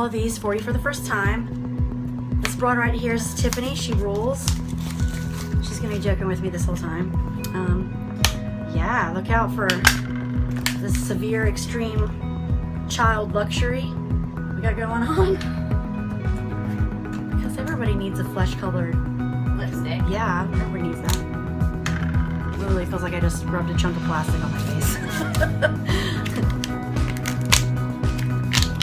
all of these for you for the first time. This broad right here is Tiffany. She rules. She's gonna be joking with me this whole time. Yeah, look out for this severe, extreme child luxury we got going on. Because everybody needs a flesh-colored Lipstick. Yeah, everybody needs that. Literally feels like I just rubbed a chunk of plastic on my face.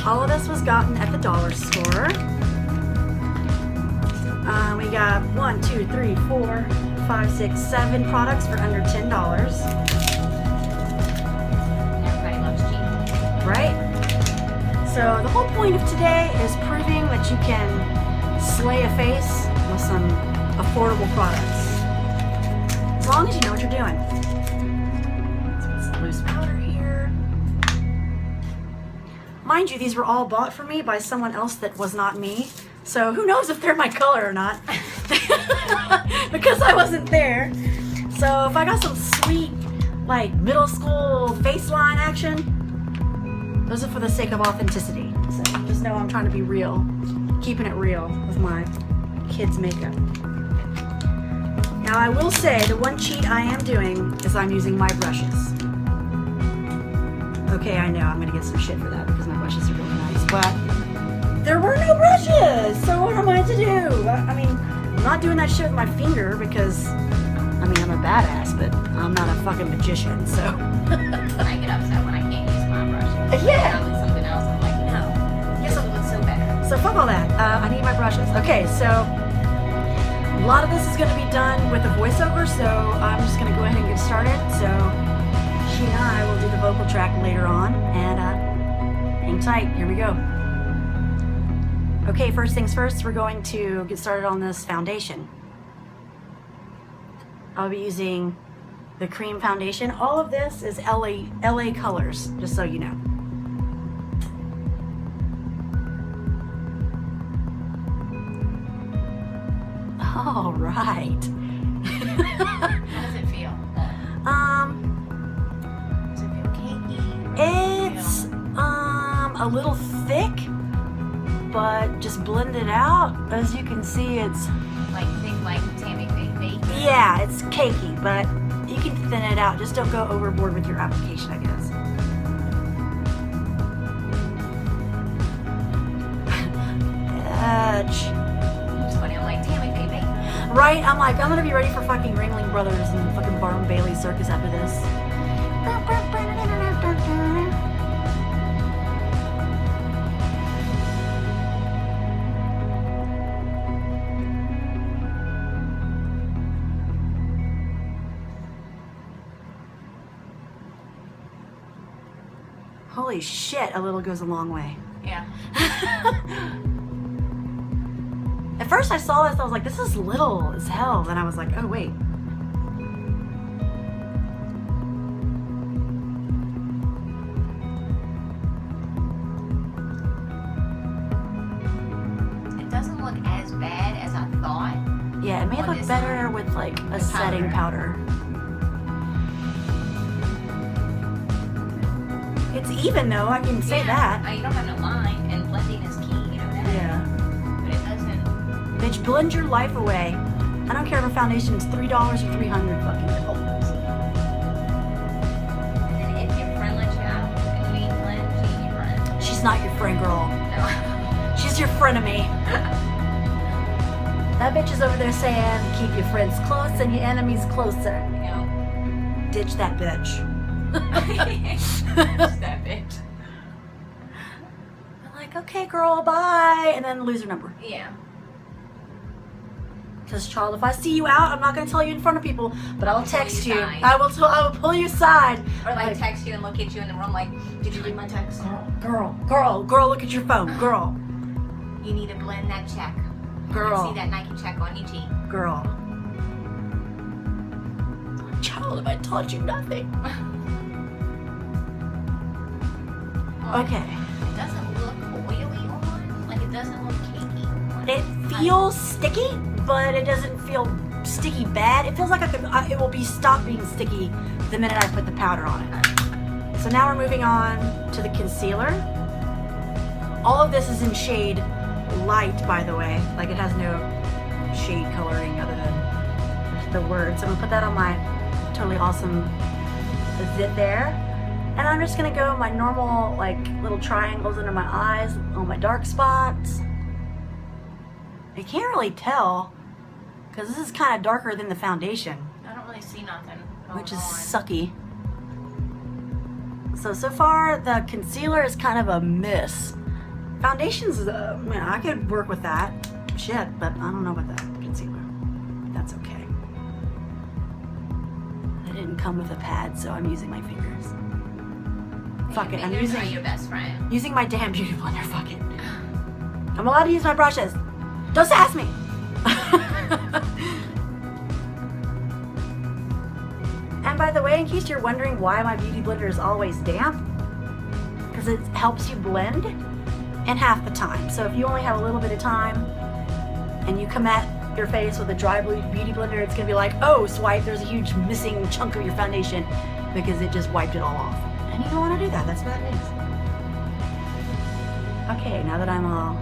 All of this was gotten at the dollar store. We got 1, 2, 3, 4, 5, 6, 7 products for under $10. Everybody loves cheap. Right? So the whole point of today is proving that you can slay a face with some affordable products. As long as you know what you're doing. Let's put some loose powder here. Mind you, these were all bought for me by someone else that was not me. So who knows if they're my color or not. Because I wasn't there. So if I got some sweet, like middle school face line action, those are for the sake of authenticity. So just know I'm trying to be real. Keeping it real with my kids' makeup. Now I will say the one cheat I am doing is I'm using my brushes. Okay, I know I'm gonna get some shit for that because my brushes are really nice, but there were no brushes, so what am I to do? I mean, I'm not doing that shit with my finger because, I mean, I'm a badass, but I'm not a fucking magician, so. I get upset when I can't use my brushes. Yeah. I with something else, I'm like, no. Yes, it looks so better. So fuck all that. I need my brushes. Okay, so a lot of this is going to be done with a voiceover, so I'm just going to go ahead and get started. So she and I will do the vocal track later on, and hang tight. Here we go. Okay, first things first, we're going to get started on this foundation. I'll be using the cream foundation. All of this is LA colors, just so you know. All right. How does it feel? Does it feel cakey? It's a little thick, but just blend it out. As you can see, it's Like thick, like Tammy bake. yeah, it's cakey, but you can thin it out. Just don't go overboard with your application, I guess. It's funny, I'm like, Tammy bake. Right? I'm like, I'm gonna be ready for fucking Ringling Brothers and fucking Barnum Bailey Circus after this. Holy shit, a little goes a long way. Yeah. At first I saw this, I was like, this is little as hell. Then I was like, oh wait. It doesn't look as bad as I thought. Yeah, it may On look this better side. with like a The setting powder. It's even though, I can say that. You don't have no line, and blending is key, you know that? Yeah. But it doesn't. Bitch, blend your life away. I don't care if a foundation is $3 or $300 fucking dollars. And if your friend lets you out and you ain't blend, she ain't your friend. She's not your friend, girl. No. She's your frenemy. That bitch is over there saying, keep your friends close and your enemies closer. You know. Ditch that bitch. Just that bitch. I'm like, okay, girl, bye. And then lose her number. Yeah. Because, child, if I see you out, I'm not going to tell you in front of people, but I'll text you. aside. I will pull you aside. Or like text you and look at you in the room like, did you read my text? Girl, look at your phone. Girl, You need to blend that check. Girl. See that Nike check on your cheek. girl. Child, have I taught you nothing? Okay. It doesn't look oily on. Like it doesn't look cakey on. It feels sticky, but it doesn't feel sticky bad. It feels like it will be stop being sticky the minute I put the powder on it. So now we're moving on to the concealer. All of this is in shade light, by the way. Like, it has no shade coloring other than the words. So I'm gonna put that on my Totally Awesome zit there. And I'm just gonna go my normal, like, little triangles under my eyes, on my dark spots. You can't really tell, because this is kind of darker than the foundation. I don't really see nothing Which is going on. sucky. So far, the concealer is kind of a miss. Foundation's, man, I could work with that. Shit, but I don't know about that concealer. That's okay. It didn't come with a pad, so I'm using my fingers. Fuck it, I'm Fingers are using your best friend. using my damn beauty blender. Fuck it. I'm allowed to use my brushes. Don't sass me. And by the way, in case you're wondering why my beauty blender is always damp, because it helps you blend in half the time. So if you only have a little bit of time and you come at your face with a dry beauty blender, it's gonna be like, oh, swipe, there's a huge missing chunk of your foundation because it just wiped it all off. And you don't want to do that, that's bad news. Okay, now that I'm all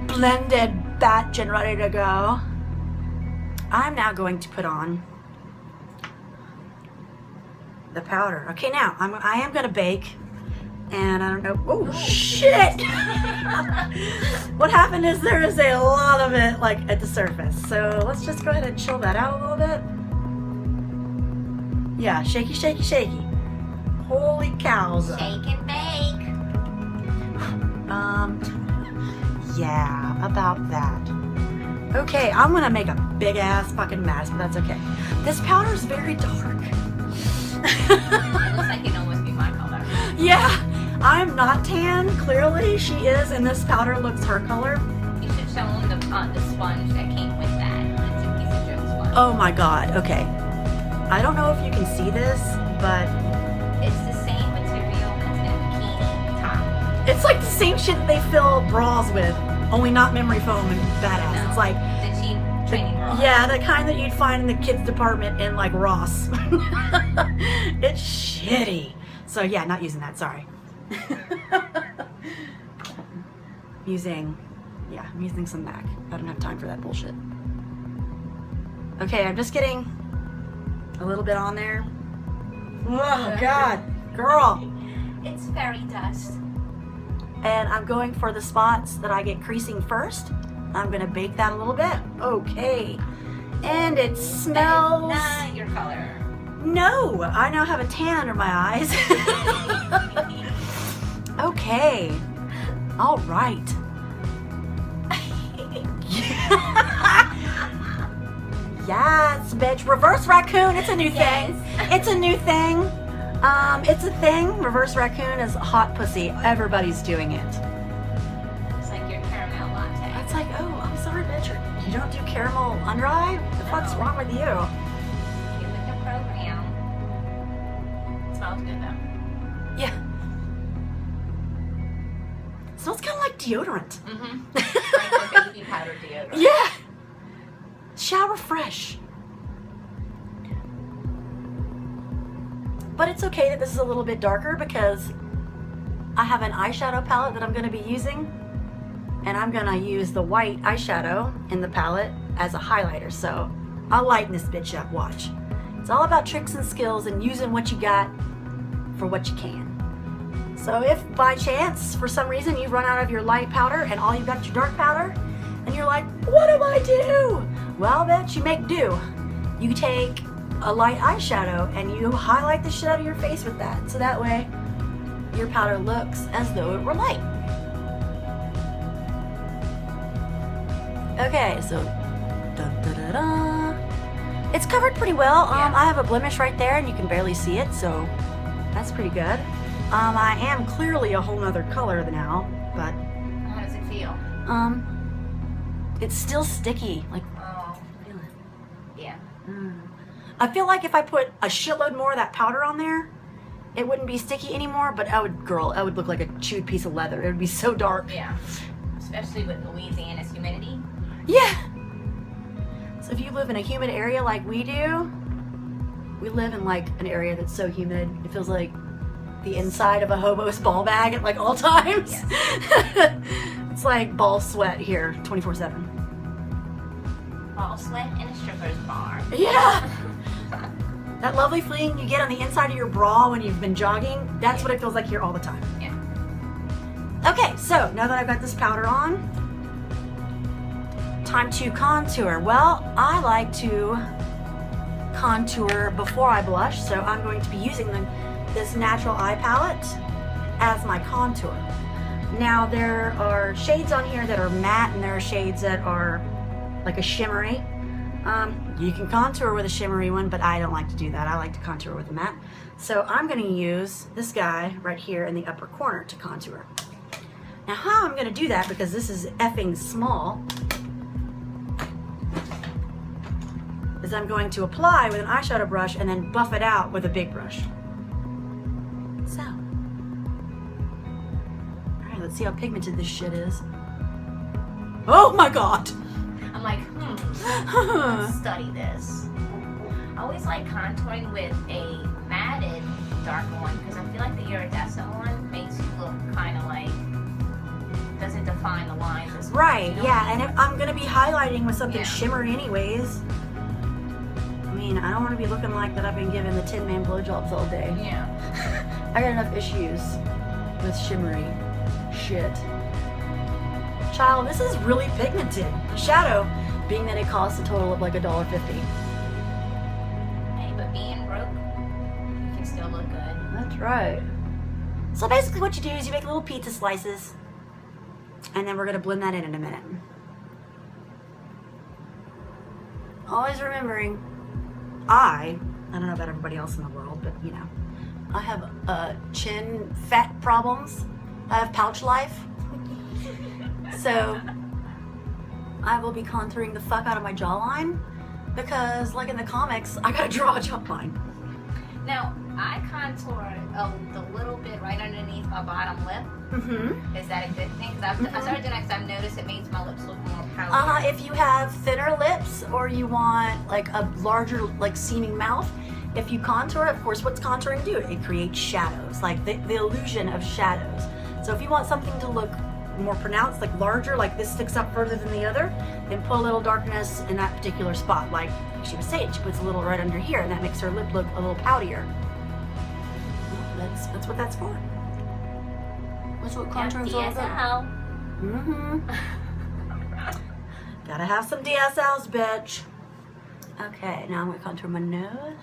blended, batch, and ready to go, I'm now going to put on the powder. Okay, now I am gonna bake, and I don't know. Oh shit! What happened is there is a lot of it like at the surface. So let's just go ahead and chill that out a little bit. Yeah, shaky, shaky, shaky. Holy cows! Shake and bake. Yeah, about that. Okay, I'm gonna make a big ass fucking mess, but that's okay. This powder is very dark. It looks like it almost be my color. Yeah, I'm not tan, clearly. She is, and this powder looks her color. You should show them the sponge that came with that. It's a piece of drip sponge. Oh my god, okay. I don't know if you can see this, but It's the same material as in a bikini top. it's like the same shit that they fill bras with, only not memory foam and badass. No, It's like, the cheap training bra. yeah, the kind that you'd find in the kids department in like Ross. It's shitty. So yeah, not using that, sorry. I'm using some MAC. I don't have time for that bullshit. Okay, I'm just getting a little bit on there. Oh god, girl. It's fairy dust. And I'm going for the spots that I get creasing first. I'm gonna bake that a little bit. Okay. And it smells... That is not your color. No, I now have a tan under my eyes. Okay. All right. Yes, bitch. Reverse raccoon. It's a new thing. It's a new thing. It's a thing. Reverse raccoon is hot pussy. Everybody's doing it. It's like your caramel latte. It's like, oh, I'm sorry, bitch. You don't do caramel under eye? The fuck's wrong with you? Get with the program. It smells good though. Yeah. Smells kind of like deodorant. Mm-hmm. Like the baby powder deodorant. Yeah. Shower fresh. But it's okay that this is a little bit darker because I have an eyeshadow palette that I'm going to be using, and I'm going to use the white eyeshadow in the palette as a highlighter. So I'll lighten this bitch up, watch. It's all about tricks and skills and using what you got for what you can. So if by chance, for some reason, you run out of your light powder and all you've got is your dark powder, and you're like, what do I do? Well, bitch, you make do. You take a light eyeshadow and you highlight the shit out of your face with that. So that way, your powder looks as though it were light. Okay, so da-da-da-da. It's covered pretty well. Yeah. I have a blemish right there and you can barely see it, so that's pretty good. I am clearly a whole nother color now, but How does it feel? it's still sticky. Like, Oh, yeah. I feel like if I put a shitload more of that powder on there, it wouldn't be sticky anymore, but I would look like a chewed piece of leather. It would be so dark. Yeah. Especially with Louisiana's humidity. Yeah. So if you live in a humid area like we do, we live in like an area that's so humid, it feels like the inside of a hobo's ball bag at like all times. Yes. It's like ball sweat here 24/7. Ball sweat in a stripper's bar. Yeah. That lovely feeling you get on the inside of your bra when you've been jogging, that's what it feels like here all the time. Yeah. Okay, so now that I've got this powder on, time to contour. Well, I like to contour before I blush, so I'm going to be using this natural eye palette as my contour. Now there are shades on here that are matte and there are shades that are like a shimmery. You can contour with a shimmery one, but I don't like to do that. I like to contour with a matte. So I'm going to use this guy right here in the upper corner to contour. Now how I'm going to do that, because this is effing small, is I'm going to apply with an eyeshadow brush and then buff it out with a big brush. So, all right, let's see how pigmented this shit is. Oh my God! I'm like, let's study this. I always like contouring with a matted dark one because I feel like the iridescent one makes you look kind of like, doesn't define the lines as much, Right, you know? yeah, and if I'm gonna be highlighting with something Yeah. shimmery anyways, I mean, I don't want to be looking like that I've been giving the Tin Man blowjobs all day. Yeah. I got enough issues with shimmery shit. Child, this is really pigmented. The shadow, being that it costs a total of like $1.50. Hey, but being broke, you can still look good. That's right. So basically what you do is you make little pizza slices, and then we're gonna blend that in a minute. Always remembering, I don't know about everybody else in the world, but you know, I have chin fat problems. I have pouch life. So I will be contouring the fuck out of my jawline because, like in the comics, I gotta draw a jawline. Now, I contour the little bit right underneath my bottom lip. Mm-hmm. Is that a good thing? Because I started doing that because I've noticed it makes my lips look more powdery. If you have thinner lips or you want like a larger like seeming mouth, if you contour, of course, what's contouring do? It creates shadows, like the illusion of shadows. So if you want something to look more pronounced, like larger, like this sticks up further than the other, then put a little darkness in that particular spot. Like she was saying, she puts a little right under here, and that makes her lip look a little poutier. Well, that's what that's for. That's what contouring's all about. DSL. Gotta have some DSLs, bitch. Okay, now I'm gonna contour my nose.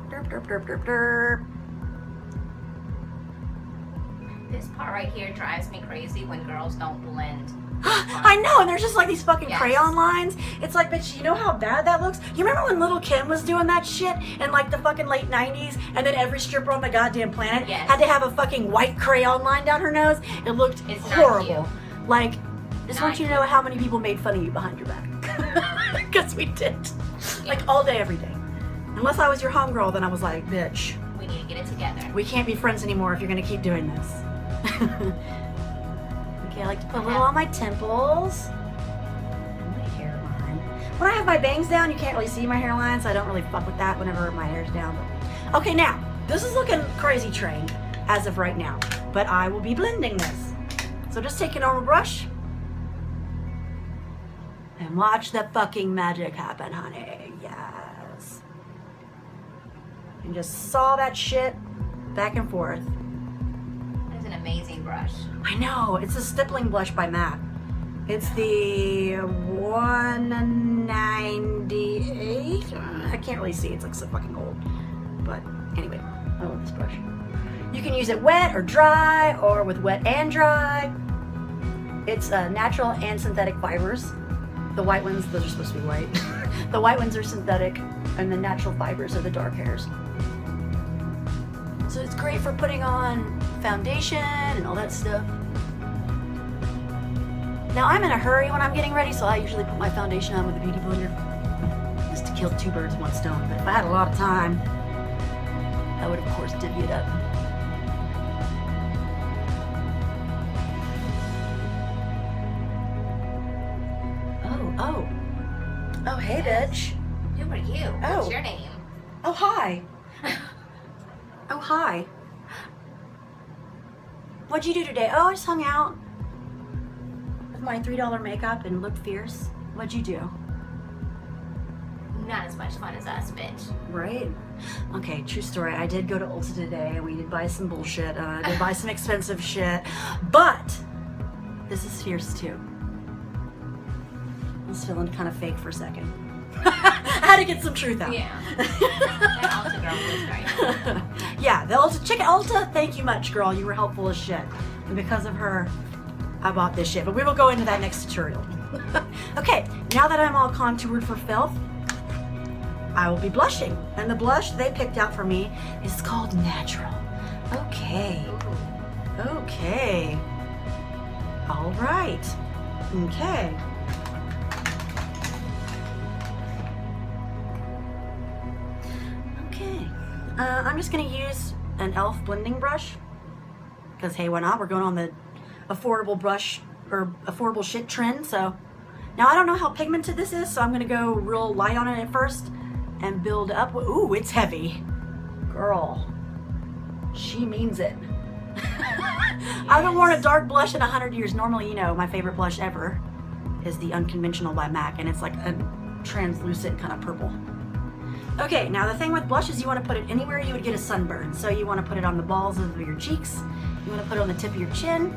Derp, derp, derp, derp, derp. This part right here drives me crazy when girls don't blend. I know, and there's just like these fucking Yes. crayon lines. It's like, bitch, you know how bad that looks? You remember when Little Kim was doing that shit in like the fucking late 90s, and then every stripper on the goddamn planet Yes. had to have a fucking white crayon line down her nose? It looked It's not horrible. cute. Like, just Not want you to know how many people made fun of you behind your back. Because we did. Like all day, every day. Unless I was your homegirl, then I was like, bitch, We need to get it together. we can't be friends anymore if you're gonna keep doing this. Okay, I like to put a little on my temples. And my hairline. When I have my bangs down, you can't really see my hairline, so I don't really fuck with that whenever my hair's down. But okay, now, this is looking crazy train as of right now, but I will be blending this. So just take a normal brush and watch the fucking magic happen, honey. Yes. And just saw that shit back and forth. It's an amazing brush. I know, it's a stippling blush by MAC. It's the 198. I can't really see, it's like so fucking old. But anyway, I love this brush. You can use it wet or dry, or with wet and dry. It's natural and synthetic fibers. The white ones, those are supposed to be white. The white ones are synthetic, and the natural fibers are the dark hairs. So it's great for putting on foundation and all that stuff. Now I'm in a hurry when I'm getting ready, so I usually put my foundation on with a beauty blender, just to kill two birds with one stone. But if I had a lot of time, I would of course divvy it up. Oh, hey bitch. Who are you? Oh. What's your name? Oh, hi. Oh, hi. What'd you do today? Oh, I just hung out with my $3 makeup and looked fierce. What'd you do? Not as much fun as us, bitch. Right? Okay, true story. I did go to Ulta today and we did buy some bullshit. I did buy some expensive shit. But this is fierce too. I was feeling kind of fake for a second. I had to get some truth out. Yeah. That Ulta girl was great. Yeah, the Ulta chicken Ulta, thank you much, girl. You were helpful as shit. And because of her, I bought this shit. But we will go into that next tutorial. Okay, now that I'm all contoured for filth, I will be blushing. And the blush they picked out for me is called Natural. Okay. Okay. All right. Okay. Okay. I'm just gonna use an e.l.f. blending brush. Because hey, why not? We're going on the affordable brush or affordable shit trend. So now I don't know how pigmented this is, so I'm gonna go real light on it at first and build up. Ooh, it's heavy. Girl, she means it. I haven't worn a dark blush in 100 years. Normally, you know, my favorite blush ever is the Unconventional by MAC, and it's like a translucent kind of purple. Okay, now the thing with blush is you want to put it anywhere you would get a sunburn. So you want to put it on the balls of your cheeks. You want to put it on the tip of your chin.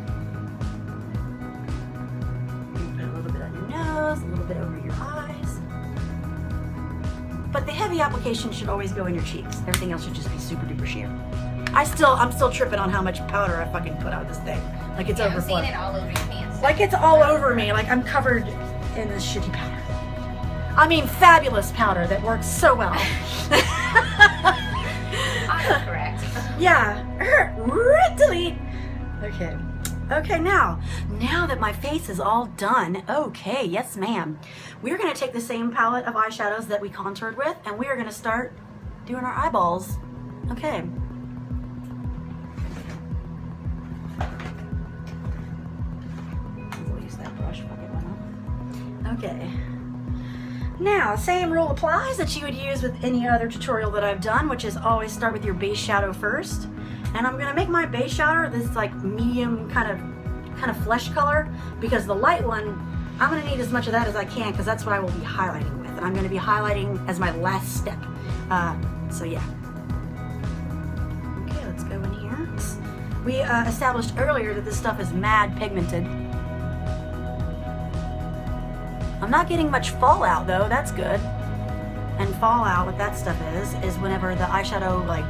You put a little bit on your nose, a little bit over your eyes. But the heavy application should always go in your cheeks. Everything else should just be super duper sheer. I'm still tripping on how much powder I fucking put out this thing. Like it's overflowing. I'm seeing it all over your pants. Like it's all over me. Like I'm covered in this shitty powder. I mean, fabulous powder that works so well. Correct. Yeah. Delete. Okay. Okay, now that my face is all done, okay, yes ma'am, we're gonna take the same palette of eyeshadows that we contoured with and we are gonna start doing our eyeballs. Okay. We'll use that brush, fuck it, why not? Okay. Now, same rule applies that you would use with any other tutorial that I've done, which is always start with your base shadow first. And I'm gonna make my base shadow this like medium kind of flesh color, because the light one, I'm gonna need as much of that as I can, because that's what I will be highlighting with. And I'm gonna be highlighting as my last step. So yeah. Okay, let's go in here. We established earlier that this stuff is mad pigmented. I'm not getting much fallout though, that's good. And fallout, what that stuff is whenever the eyeshadow like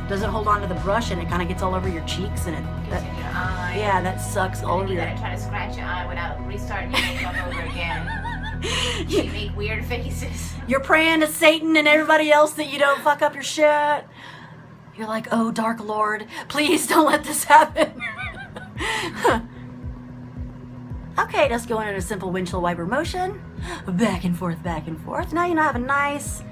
doesn't hold on to the brush and it kind of gets all over your cheeks and it, yeah, that sucks all over you your. gotta try to scratch your eye without restarting your makeup over again. You make weird faces. You're praying to Satan and everybody else that you don't fuck up your shit. You're like, oh, Dark Lord, please don't let this happen. Okay, just going in a simple windshield wiper motion. Back and forth, back and forth. Now you have a nice,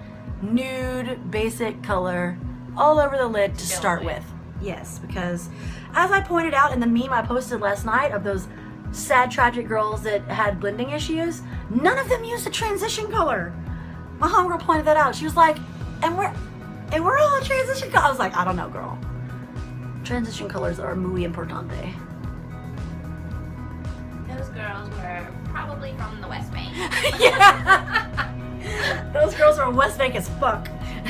nude, basic color all over the lid to start with. Yes, because as I pointed out in the meme I posted last night of those sad, tragic girls that had blending issues, none of them used a transition color. My homegirl pointed that out. She was like, and we're all a transition color. I was like, I don't know, girl. Transition colors are muy importante. Those girls were probably from the West Bank. Yeah. Those girls are West Bank as fuck.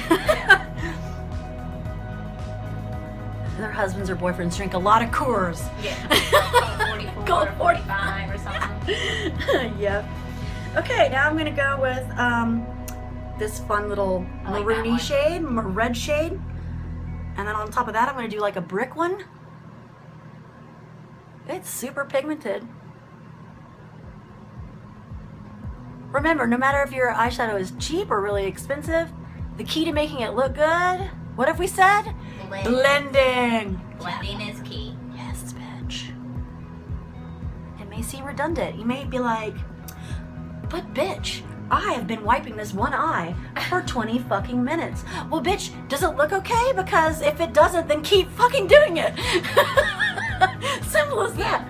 Yeah. Their husbands or boyfriends drink a lot of Coors. Yeah. Colt 44 or 45 or something. Yep. Okay, now I'm gonna go with this fun little maroony shade, red shade. And then on top of that, I'm gonna do like a brick one. It's super pigmented. Remember, no matter if your eyeshadow is cheap or really expensive, the key to making it look good, what have we said? Blending. Blending is key. Yes, bitch. It may seem redundant. You may be like, but bitch, I have been wiping this one eye for 20 fucking minutes. Well, bitch, does it look okay? Because if it doesn't, then keep fucking doing it. Simple as that.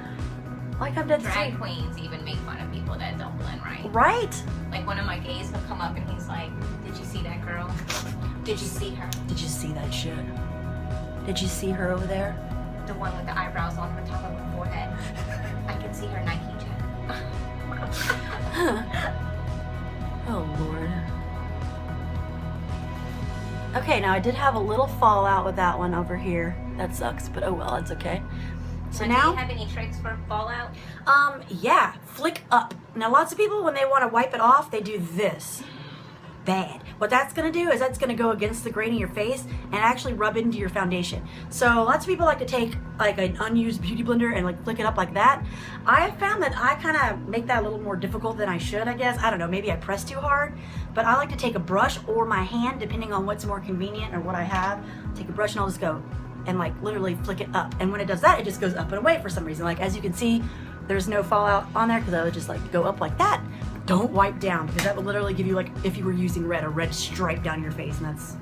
Like I'm dead Drag serious. queens even make fun of people that don't blend right. Right? Like one of my gays will come up and he's like, did you girl. Did you see her? Did you see that shit? Did you see her over there? The one with the eyebrows on her top of her forehead. I can see her Nike check. Oh, Lord. Okay, now I did have a little fallout with that one over here. That sucks, but oh well, it's okay. So now, do you have any tricks for fallout? Yeah, flick up. Now, lots of people, when they want to wipe it off, they do this. Bad. What that's going to do is that's going to go against the grain of your face and actually rub into your foundation. So lots of people like to take like an unused beauty blender and like flick it up like that. I have found that I kind of make that a little more difficult than I should, I guess. I don't know, maybe I press too hard, but I like to take a brush or my hand, depending on what's more convenient or what I have. Take a brush and I'll just go and like literally flick it up. And when it does that, it just goes up and away for some reason. Like as you can see, there's no fallout on there because I would just like go up like that. Don't wipe down because that would literally give you, like, if you were using red, a red stripe down your face, and that's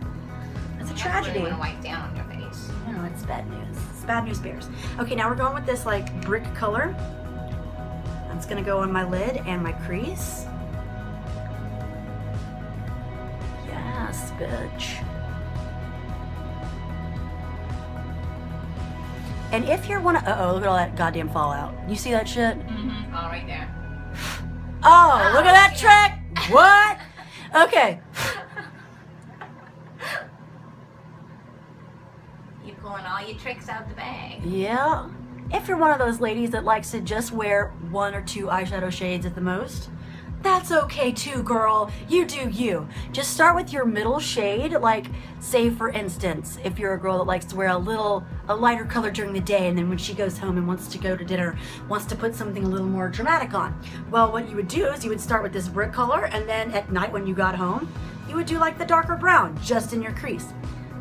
a tragedy. I don't really want to wipe down on your face. No, it's bad news. It's bad news bears. Okay, now we're going with this like brick color. It's gonna go on my lid and my crease. Yes, bitch. And if you're one of, uh-oh, look at all that goddamn fallout. You see that shit? Mm-hmm. All right there. Oh, look at that trick! What? Okay. You pulling all your tricks out the bag. Yeah. If you're one of those ladies that likes to just wear 1 or 2 eyeshadow shades at the most, that's okay too, girl. You do you. Just start with your middle shade, like, say for instance, if you're a girl that likes to wear a lighter color during the day, and then when she goes home and wants to go to dinner, wants to put something a little more dramatic on. Well, what you would do is you would start with this brick color, and then at night when you got home, you would do like the darker brown just in your crease.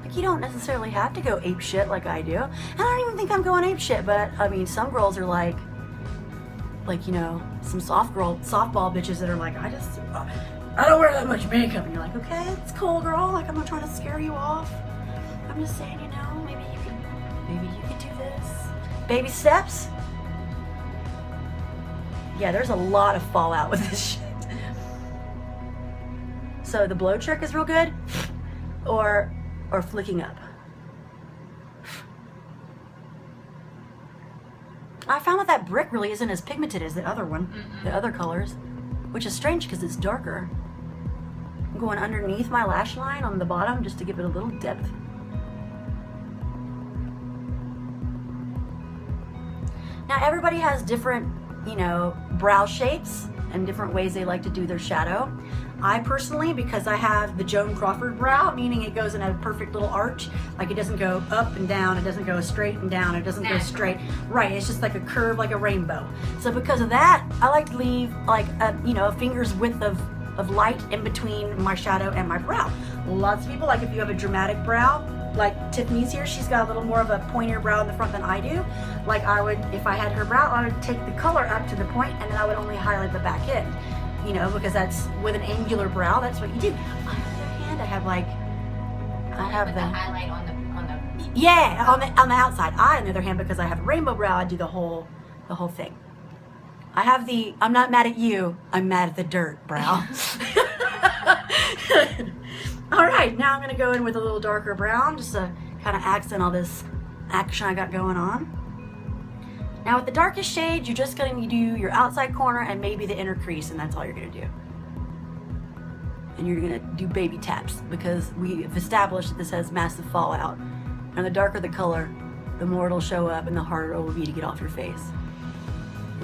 Like, you don't necessarily have to go ape shit like I do. And I don't even think I'm going ape shit, but I mean, some girls are like, you know, some softball bitches that are like, I don't wear that much makeup. And you're like, okay, it's cool, girl. Like, I'm not trying to scare you off. I'm just saying, you know, maybe you could do this. Baby steps. Yeah, there's a lot of fallout with this shit. So the blow trick is real good, or flicking up. I found that brick really isn't as pigmented as the other one, the other colors, which is strange because it's darker. I'm going underneath my lash line on the bottom just to give it a little depth. Now everybody has different, you know, brow shapes and different ways they like to do their shadow. I personally, because I have the Joan Crawford brow, meaning it goes in a perfect little arch, like it doesn't go up and down, it doesn't go straight and down, it doesn't go straight. Right, it's just like a curve, like a rainbow. So because of that, I like to leave like a finger's width of light in between my shadow and my brow. Lots of people, like if you have a dramatic brow, like Tiffany's here, she's got a little more of a pointier brow in the front than I do. Like I would, if I had her brow, I would take the color up to the point and then I would only highlight the back end. You know, because that's with an angular brow, that's what you do. On the other hand, I have the highlight on the yeah, on the outside. On the other hand, because I have a rainbow brow, I do the whole thing. I have the I'm not mad at you, I'm mad at the dirt brow. All right, now I'm gonna go in with a little darker brown, just to kind of accent all this action I got going on. Now with the darkest shade, you're just going to do your outside corner and maybe the inner crease, and that's all you're going to do. And you're going to do baby taps because we've established that this has massive fallout. And the darker the color, the more it'll show up and the harder it will be to get off your face.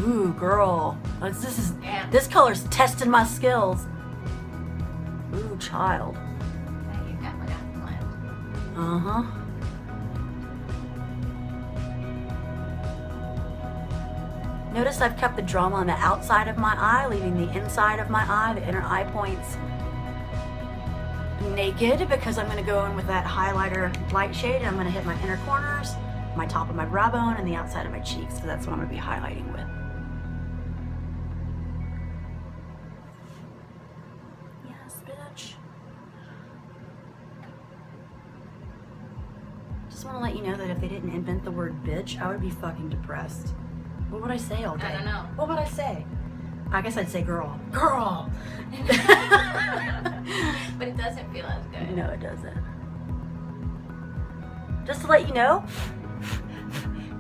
Ooh, girl. This color's testing my skills. Ooh, child. You definitely got the blend. Uh-huh. Notice I've kept the drama on the outside of my eye, leaving the inside of my eye, the inner eye points, naked because I'm going to go in with that highlighter light shade and I'm going to hit my inner corners, my top of my brow bone, and the outside of my cheeks. So that's what I'm going to be highlighting with. Yes, bitch. Just want to let you know that if they didn't invent the word bitch, I would be fucking depressed. What would I say all day? I don't know. What would I say? I guess I'd say girl. Girl! But it doesn't feel as good. No, it doesn't. Just to let you know,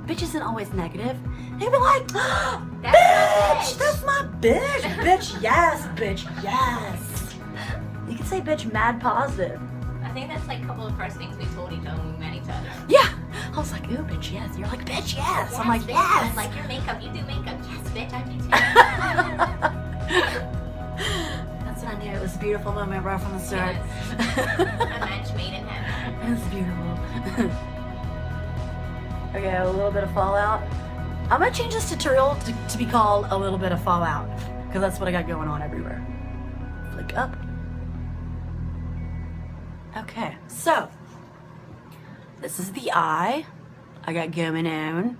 bitch isn't always negative. They'd be like, bitch, that's my bitch. Bitch, yes, bitch, yes. You can say bitch mad positive. I think that's like a couple of first things we told each other when we met each other. Yeah. I was like, ooh, bitch, yes. You're like, bitch, yes. I'm like, bitch, yes. I like your makeup. You do makeup. Yes, bitch, I do too. That's when I knew it was a beautiful moment right from the start. Yes. A match made in heaven. It was beautiful. Okay, a little bit of fallout. I'm gonna change this tutorial to be called a little bit of fallout, because that's what I got going on everywhere. Flick up. Okay, so this is the eye I got going on.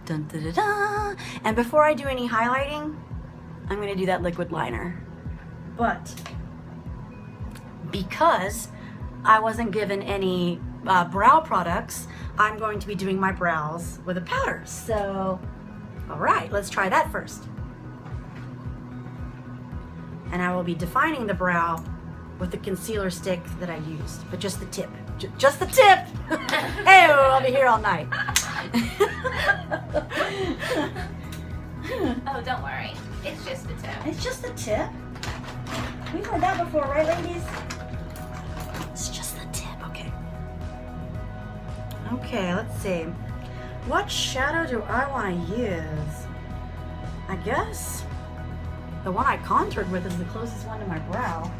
Dun, da, da, da. And before I do any highlighting, I'm gonna do that liquid liner. But because I wasn't given any brow products, I'm going to be doing my brows with a powder. So, all right, let's try that first. And I will be defining the brow with the concealer stick that I used, but just the tip. Just the tip! Hey, I'll be here all night. Oh, don't worry. It's just the tip. It's just the tip? We've heard that before, right, ladies? It's just the tip, okay. Okay, let's see. What shadow do I want to use? I guess the one I contoured with is the closest one to my brow.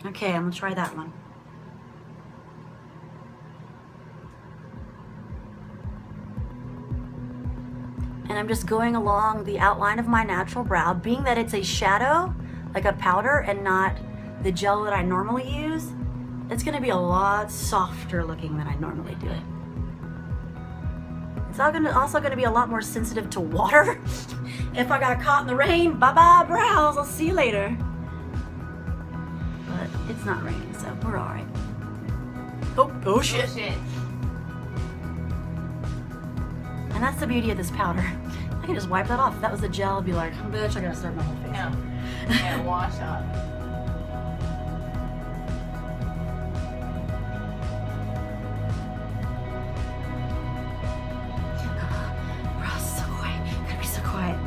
Okay, I'm gonna try that one. And I'm just going along the outline of my natural brow, being that it's a shadow, like a powder, and not the gel that I normally use. It's gonna be a lot softer looking than I normally do it. It's also gonna be a lot more sensitive to water. If I got caught in the rain, bye-bye brows, I'll see you later. But it's not raining, so we're all right. Oh shit. Oh, shit. And that's the beauty of this powder. I can just wipe that off. If that was a gel, I'd be like, bitch, I gotta start my whole face. No. Yeah, wash up. Bro, so quiet. Gotta be so quiet.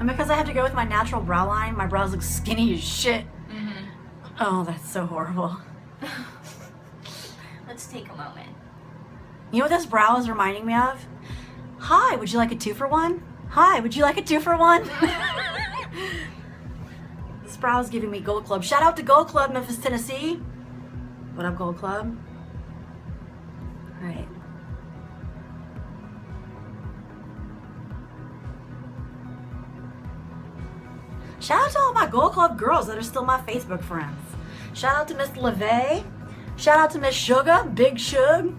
And because I have to go with my natural brow line, my brows look skinny as shit. Oh, that's so horrible. Let's take a moment. You know what this brow is reminding me of? Hi, would you like a 2-for-1? Hi, would you like a 2-for-1? This brow is giving me Gold Club. Shout out to Gold Club, Memphis, Tennessee. What up, Gold Club? All right. Shout out to all my Gold Club girls that are still my Facebook friends. Shout out to Miss LeVay. Shout out to Miss Sugar, Big Shug.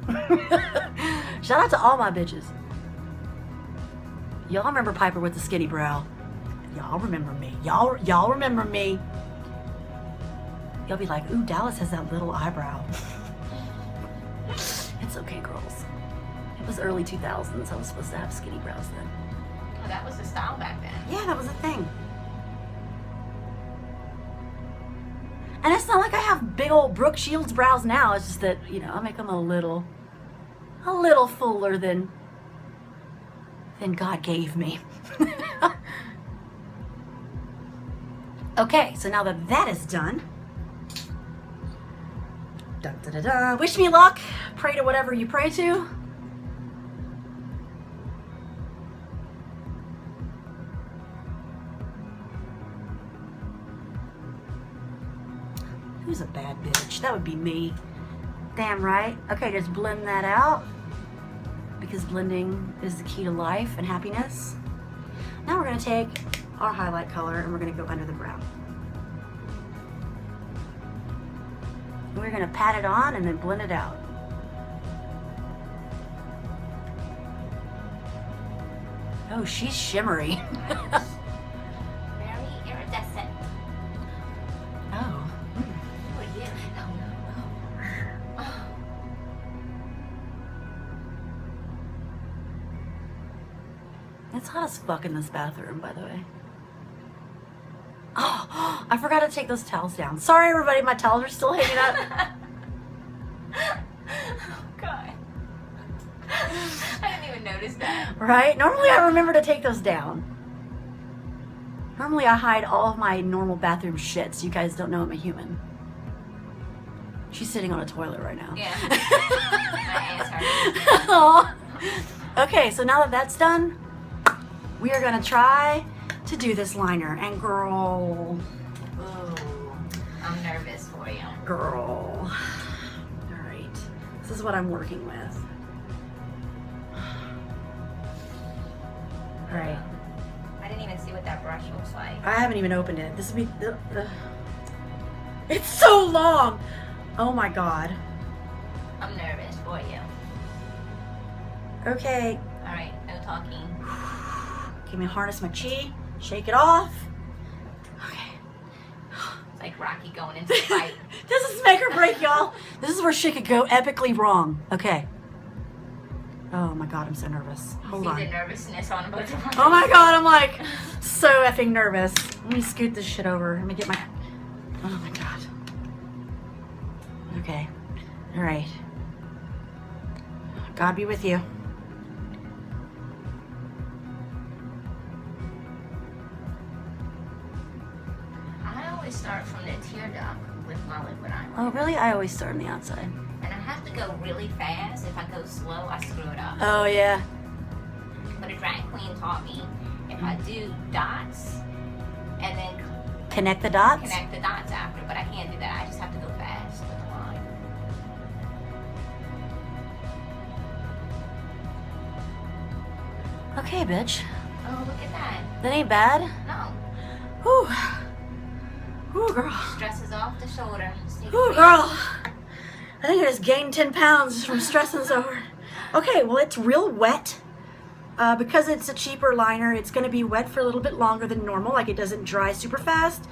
Shout out to all my bitches. Y'all remember Piper with the skinny brow. Y'all remember me. Y'all remember me. Y'all be like, ooh, Dallas has that little eyebrow. It's okay, girls. It was early 2000s. I was supposed to have skinny brows then. Oh, that was the style back then. Yeah, that was a thing. And it's not like I have big old Brooke Shields brows now. It's just that, you know, I make them a little fuller than God gave me. Okay, so now that that is done, dun, dun, dun, dun. Wish me luck. Pray to whatever you pray to. Who's a bad bitch? That would be me. Damn right. Okay, just blend that out, because blending is the key to life and happiness. Now we're gonna take our highlight color and we're gonna go under the brow. And we're gonna pat it on and then blend it out. Oh, she's shimmery. Very iridescent. Oh. Who are you? It's hot as fuck in this bathroom, by the way. Oh, I forgot to take those towels down. Sorry, everybody, my towels are still hanging up. Oh, God. I didn't even notice that. Right? Normally I remember to take those down. Normally I hide all of my normal bathroom shit so you guys don't know I'm a human. She's sitting on a toilet right now. Yeah. My ass hurts. Aw. Okay, so now that that's done, we are gonna try to do this liner. And girl, Ooh, I'm nervous for you. girl. All right, this is what I'm working with. All right. I didn't even see what that brush looks like. I haven't even opened it. This would be It's so long. Oh my God. I'm nervous for you. Okay. All right, no talking. Give me harness my chi. Shake it off. Okay. It's like Rocky going into a fight. This is make or break, y'all. This is where shit could go epically wrong. Okay. Oh my God, I'm so nervous. Hold See on. the nervousness on both of us. Oh my God, I'm like so effing nervous. Let me scoot this shit over. Let me get my. Oh my God. Okay. All right. God be with you. I always start from the tear duct with my liquid eyeliner. Oh, really? I always start on the outside. And I have to go really fast. If I go slow, I screw it up. Oh, yeah. But a drag queen taught me if I do dots and then Connect the dots? connect the dots after, but I can't do that. I just have to go fast with the line. Okay, bitch. Oh, look at that. That ain't bad. No. Whew. Whew, girl. Stress is off the shoulder. Sneak Whew, peek. girl. I think I just gained 10 pounds just from stressing so hard. Okay, well, it's real wet. Because it's a cheaper liner, it's going to be wet for a little bit longer than normal. Like, it doesn't dry super fast.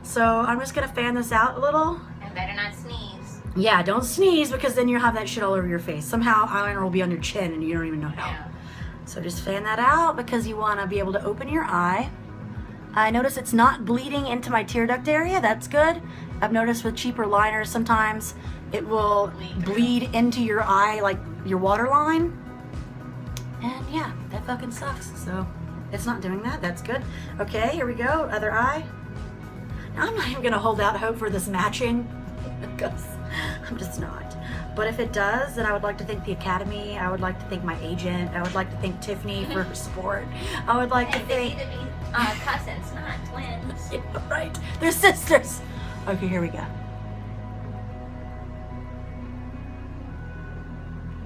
So I'm just going to fan this out a little. And better not sneeze. Yeah, don't sneeze because then you'll have that shit all over your face. Somehow eyeliner will be on your chin and you don't even know how. Yeah. So just fan that out because you want to be able to open your eye. I notice it's not bleeding into my tear duct area. That's good. I've noticed with cheaper liners sometimes it will bleed into your eye like your waterline. And yeah, that fucking sucks. So it's not doing that. That's good. Okay, here we go. Other eye. Now I'm not even going to hold out hope for this matching because I'm just not. But if it does, then I would like to thank the Academy. I would like to thank my agent. I would like to thank Tiffany for her support. I would like to They thank... need to be cousins, not twins. Yeah, right. They're sisters. Okay, here we go. I'm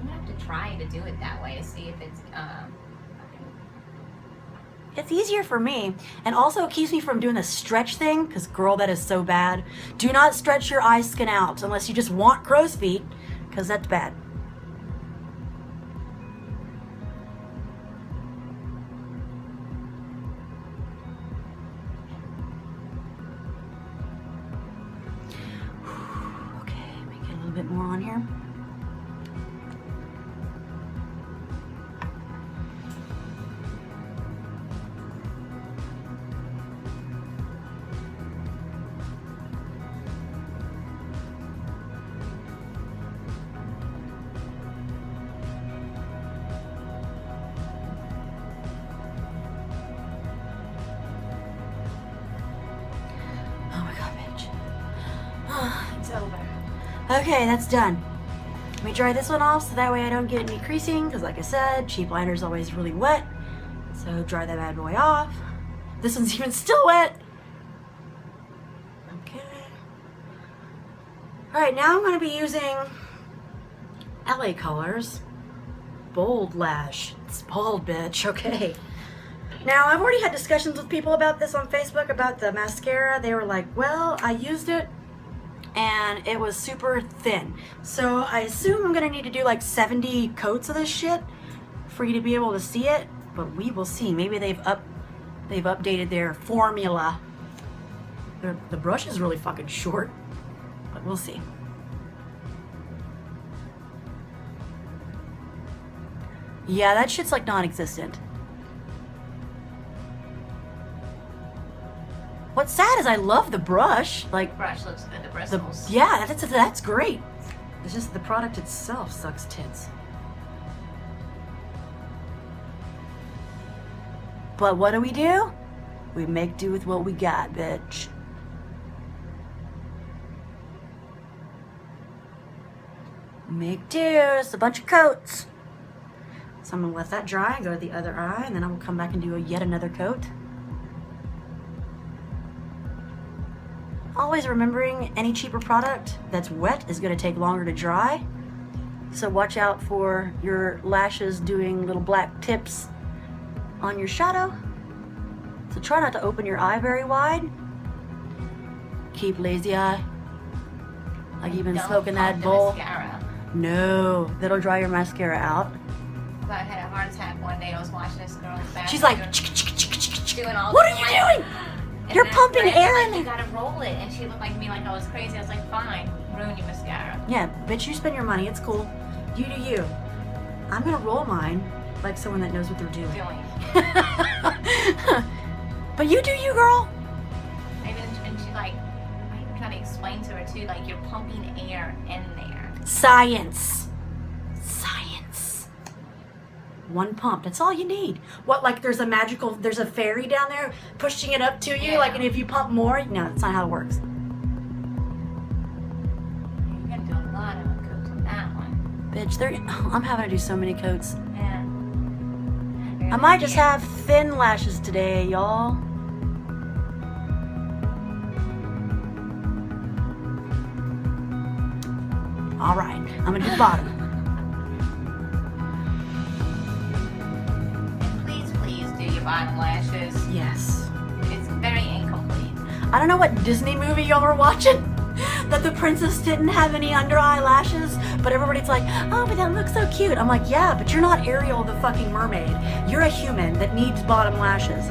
gonna have to try to do it that way to see if it's It's easier for me. And also it keeps me from doing the stretch thing, because girl, that is so bad. Do not stretch your eye skin out unless you just want crow's feet, because that's bad. Okay, make it a little bit more on here. it's over. Okay, that's done. Let me dry this one off so that way I don't get any creasing, because like I said, cheap liner is always really wet. So dry that bad boy off. This one's even still wet. Okay. Alright, now I'm going to be using LA Colors Bold Lash. It's bold, bitch. Okay. Now, I've already had discussions with people about this on Facebook, about the mascara. They were like, well, I used it and it was super thin. So I assume I'm gonna need to do like 70 coats of this shit for you to be able to see it, but we will see. Maybe they've updated their formula. The brush is really fucking short, but we'll see. Yeah, that shit's like non-existent. what's sad is I love the brush. Like, The brush looks good, the bristles. yeah, that's great. It's just the product itself sucks tits. But what do? We make do with what we got, bitch. Make do. It's a bunch of coats. So I'm gonna let that dry and go to the other eye, and then I will come back and do yet another coat. Always remembering any cheaper product that's wet is gonna take longer to dry. So watch out for your lashes doing little black tips on your shadow. So try not to open your eye very wide. Keep lazy eye. Like you've been smoking that bowl. Mascara. No, that'll dry your mascara out. I had a heart attack one day. I was watching this girl. She's like, doing all what are this, you like, doing? You're pumping air in You there. gotta roll it. And she looked like me, like I was crazy. I was like, fine, ruin your mascara. Yeah, bitch, you spend your money. It's cool. You do you. I'm gonna roll mine like someone that knows what they're doing. But you do you, girl. And she like, I even try to explain to her too, like you're pumping air in there. Science. Science. One pump. That's all you need. What, like there's a fairy down there pushing it up to you? Yeah. Like, and if you pump more? No, that's not how it works. You gotta do a lot of coats on that one. Bitch, I'm having to do so many coats. Yeah. I might just have thin lashes today, y'all. All right, I'm gonna do the bottom. Please do your bottom lashes. Yes. It's very incomplete. I don't know what Disney movie y'all were watching that the princess didn't have any under eye lashes, but everybody's like, oh, but that looks so cute. I'm like, yeah, but you're not Ariel the fucking mermaid. You're a human that needs bottom lashes.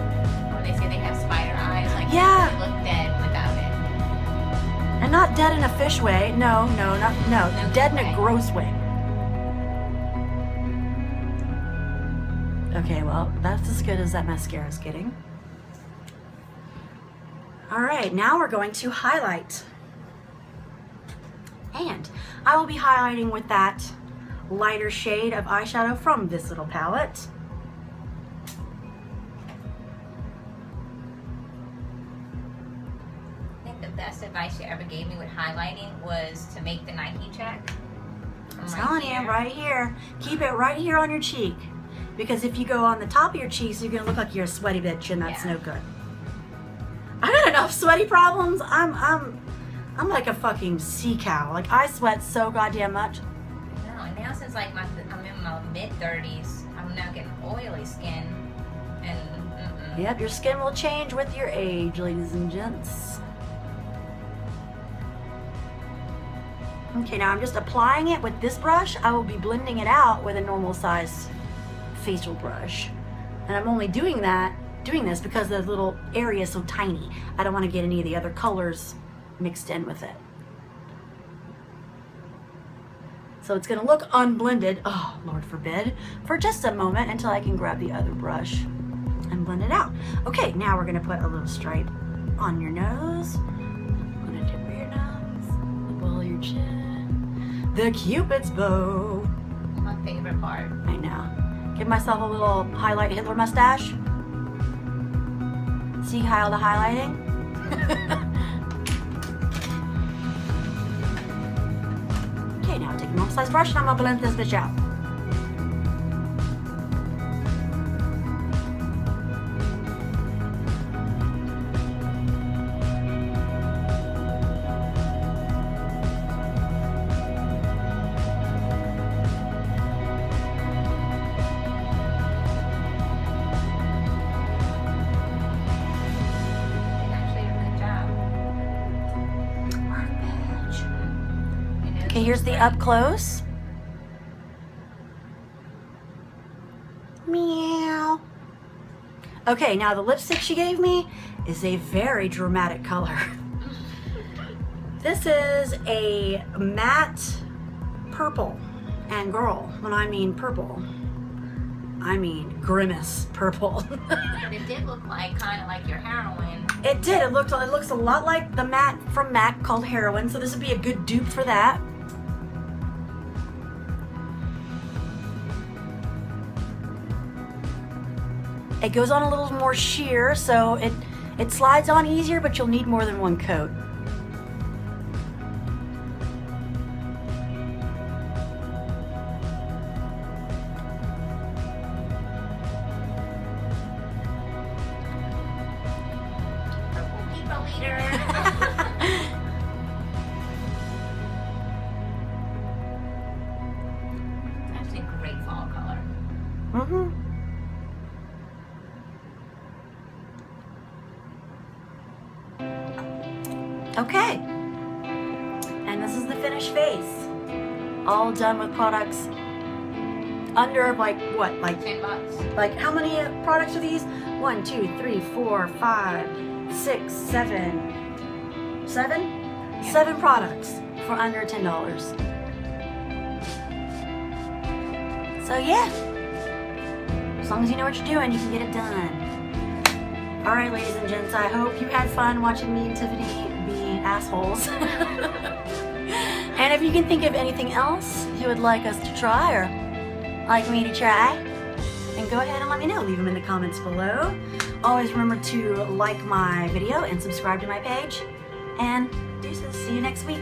When they say they have spider eyes, like Yeah. they look dead without it. And not dead in a fish way. No, dead in a gross way. Okay, well, that's as good as that mascara's getting. All right, now we're going to highlight. And I will be highlighting with that lighter shade of eyeshadow from this little palette. I think the best advice you ever gave me with highlighting was to make the Nike check. I'm telling you, right here. Keep it right here on your cheek. Because if you go on the top of your cheeks, you're gonna look like you're a sweaty bitch, and that's no good. I got enough sweaty problems. I'm like a fucking sea cow. Like, I sweat so goddamn much. No, and now since like I'm in my mid-30s, I'm now getting oily skin, and Yep, your skin will change with your age, ladies and gents. Okay, now I'm just applying it with this brush. I will be blending it out with a normal size facial brush. And I'm only doing this because the little area is so tiny. I don't want to get any of the other colors mixed in with it. So it's gonna look unblended, oh, Lord forbid, for just a moment until I can grab the other brush and blend it out. Okay, now we're gonna put a little stripe on your nose. I'm gonna tip of your nose, the ball of your chin, the Cupid's bow. my favorite part. I know. Give myself a little highlight Hitler mustache. See how the highlighting? Okay, now take a normal size brush and I'm gonna blend this bitch out. Okay, here's the up close. Meow. Okay, now the lipstick she gave me is a very dramatic color. This is a matte purple. And girl, when I mean purple, I mean, grimace purple. But it did look like kind of like your heroin. It did. It looks a lot like the matte from MAC called Heroin, so this would be a good dupe for that. It goes on a little more sheer, so it slides on easier, but you'll need more than one coat. Actually, a great fall color. Mm-hmm. Okay. And this is the finished face. All done with products under like what? Like $10. Like how many products are these? 1, 2, 3, 4, 5, 6, 7. 7? Yeah. 7 products for under $10. So yeah. As long as you know what you're doing, you can get it done. Alright, ladies and gents, I hope you had fun watching me and Tiffany be assholes. And if you can think of anything else you would like us to try or like me to try, then go ahead and let me know. Leave them in the comments below. Always remember to like my video and subscribe to my page. And deuces, see you next week.